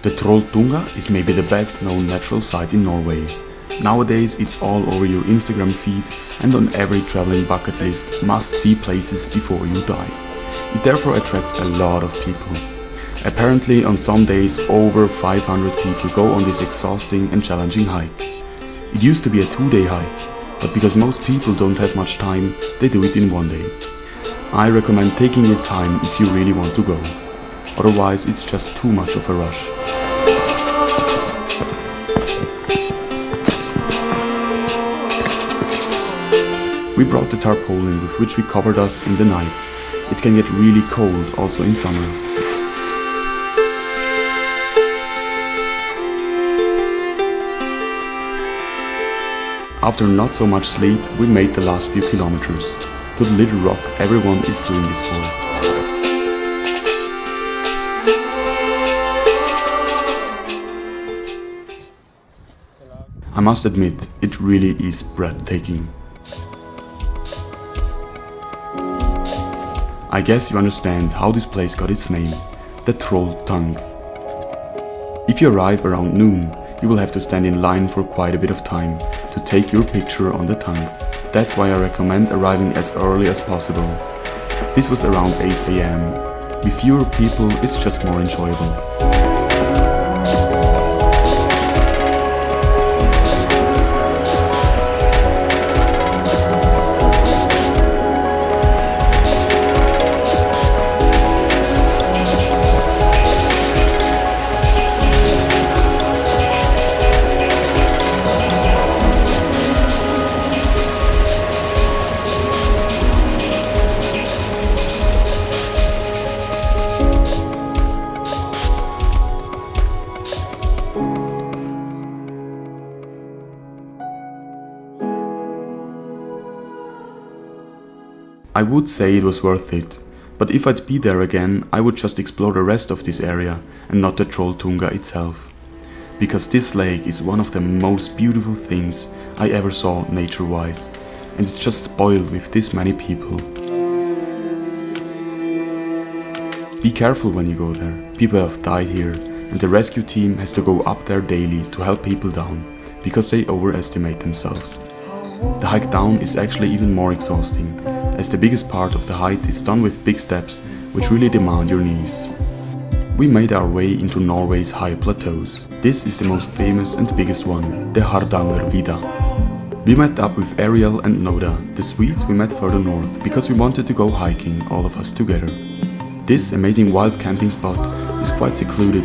The TROLLTUNGA is maybe the best known natural site in Norway. Nowadays it's all over your Instagram feed and on every traveling bucket list must-see places before you die. It therefore attracts a lot of people. Apparently on some days over 500 people go on this exhausting and challenging hike. It used to be a 2-day hike, but because most people don't have much time, they do it in 1 day. I recommend taking your time if you really want to go. Otherwise it's just too much of a rush. We brought the tarpaulin with which we covered us in the night. It can get really cold also in summer. After not so much sleep, we made the last few kilometers to the little rock everyone is doing this for. I must admit, it really is breathtaking. I guess you understand how this place got its name, the TROLLTUNGA. If you arrive around noon, you will have to stand in line for quite a bit of time to take your picture on the tongue. That's why I recommend arriving as early as possible. This was around 8 AM. With fewer people, it's just more enjoyable. I would say it was worth it, but if I'd be there again, I would just explore the rest of this area and not the TROLLTUNGA itself. Because this lake is one of the most beautiful things I ever saw nature-wise, and it's just spoiled with this many people. Be careful when you go there, people have died here, and the rescue team has to go up there daily to help people down, because they overestimate themselves. The hike down is actually even more exhausting, as the biggest part of the height is done with big steps which really demand your knees. We made our way into Norway's high plateaus. This is the most famous and biggest one, the Hardangervidda. We met up with Ariel and Noda, the Swedes we met further north, because we wanted to go hiking, all of us together. This amazing wild camping spot is quite secluded,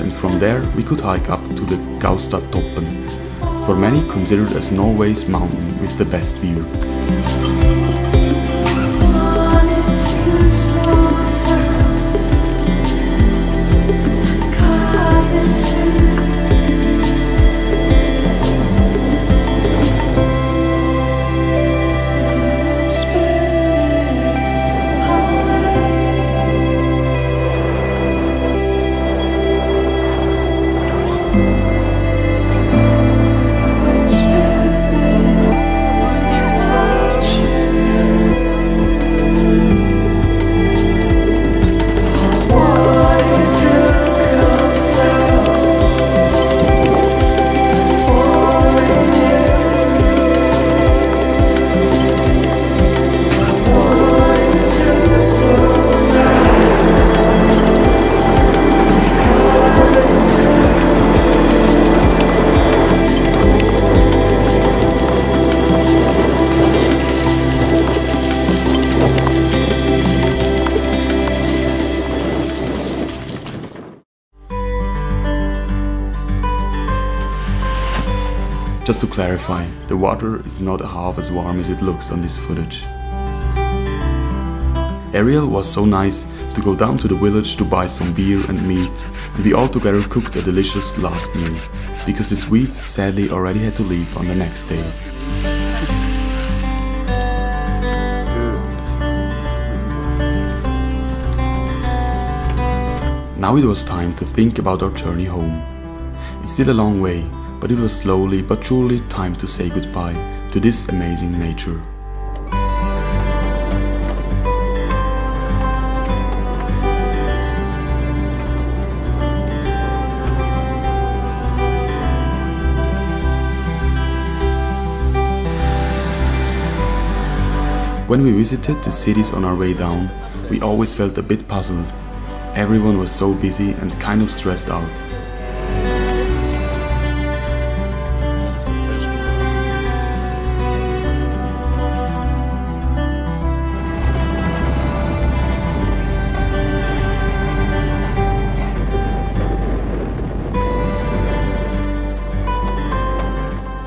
and from there we could hike up to the Gaustatoppen, for many considered as Norway's mountain with the best view. Just to clarify, the water is not half as warm as it looks on this footage. Ariel was so nice to go down to the village to buy some beer and meat, and we all together cooked a delicious last meal, because the Swedes sadly already had to leave on the next day. Now it was time to think about our journey home. It's still a long way, but it was slowly but surely time to say goodbye to this amazing nature. When we visited the cities on our way down, we always felt a bit puzzled. Everyone was so busy and kind of stressed out.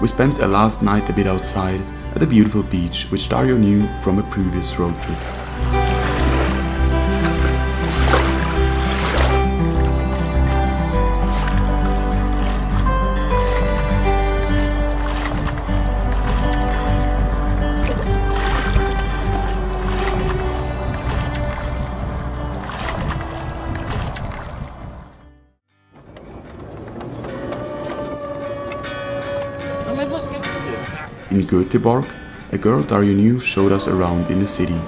We spent a last night a bit outside at a beautiful beach which Dario knew from a previous road trip. In Göteborg, a girl Dario knew showed us around in the city.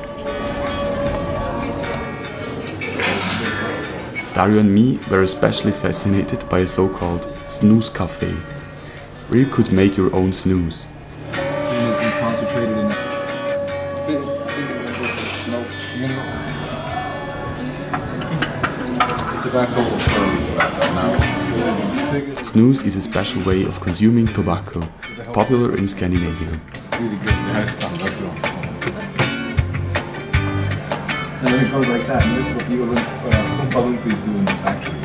Dario and me were especially fascinated by a so-called snooze cafe, where you could make your own snooze. Snooze is a special way of consuming tobacco, popular in Scandinavia. And then it goes like that, and this is what the Oompa Loompas do in the factory.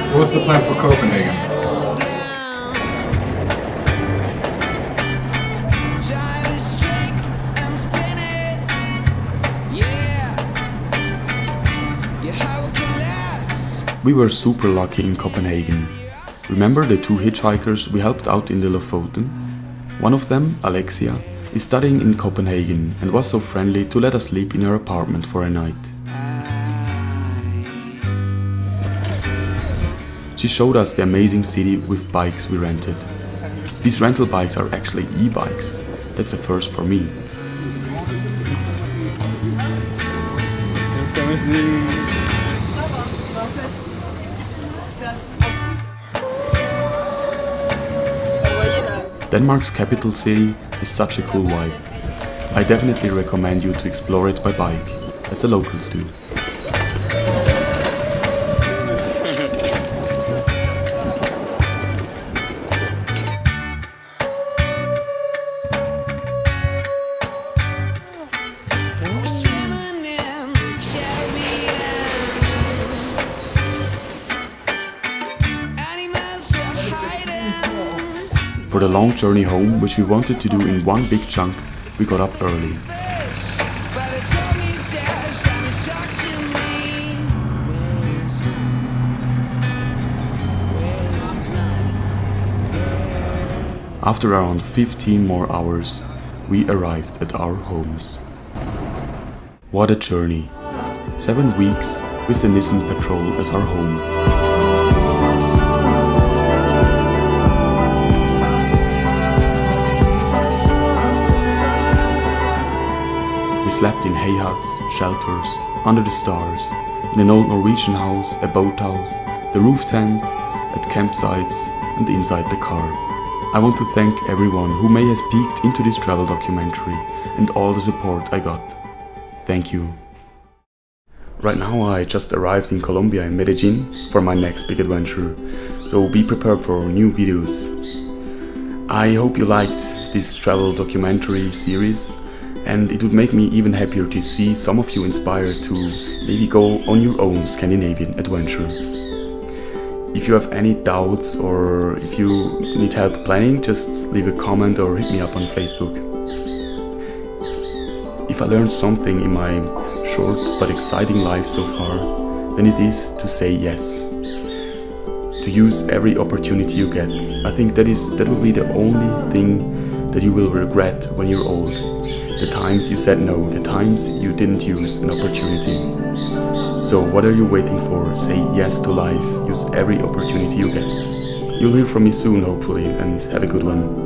So what's the plan for Copenhagen? We were super lucky in Copenhagen. Remember the two hitchhikers we helped out in the Lofoten? One of them, Alexia, is studying in Copenhagen and was so friendly to let us sleep in her apartment for a night. She showed us the amazing city with bikes we rented. These rental bikes are actually e-bikes. That's a first for me. Denmark's capital city is such a cool vibe. I definitely recommend you to explore it by bike, as the locals do. For the long journey home, which we wanted to do in one big chunk, we got up early. After around 15 more hours, we arrived at our homes. What a journey! 7 weeks with the Nissan Patrol as our home. We slept in hay huts, shelters, under the stars, in an old Norwegian house, a boathouse, the roof tent, at campsites and inside the car. I want to thank everyone who may have peeked into this travel documentary and all the support I got. Thank you. Right now I just arrived in Colombia in Medellin for my next big adventure, so be prepared for new videos. I hope you liked this travel documentary series, and it would make me even happier to see some of you inspired to maybe go on your own Scandinavian adventure. If you have any doubts or if you need help planning, just leave a comment or hit me up on Facebook. If I learned something in my short but exciting life so far, then it is to say yes. To use every opportunity you get. I think that will be the only thing that you will regret when you're old. The times you said no, the times you didn't use an opportunity. So what are you waiting for? Say yes to life, use every opportunity you get. You'll hear from me soon hopefully, and have a good one.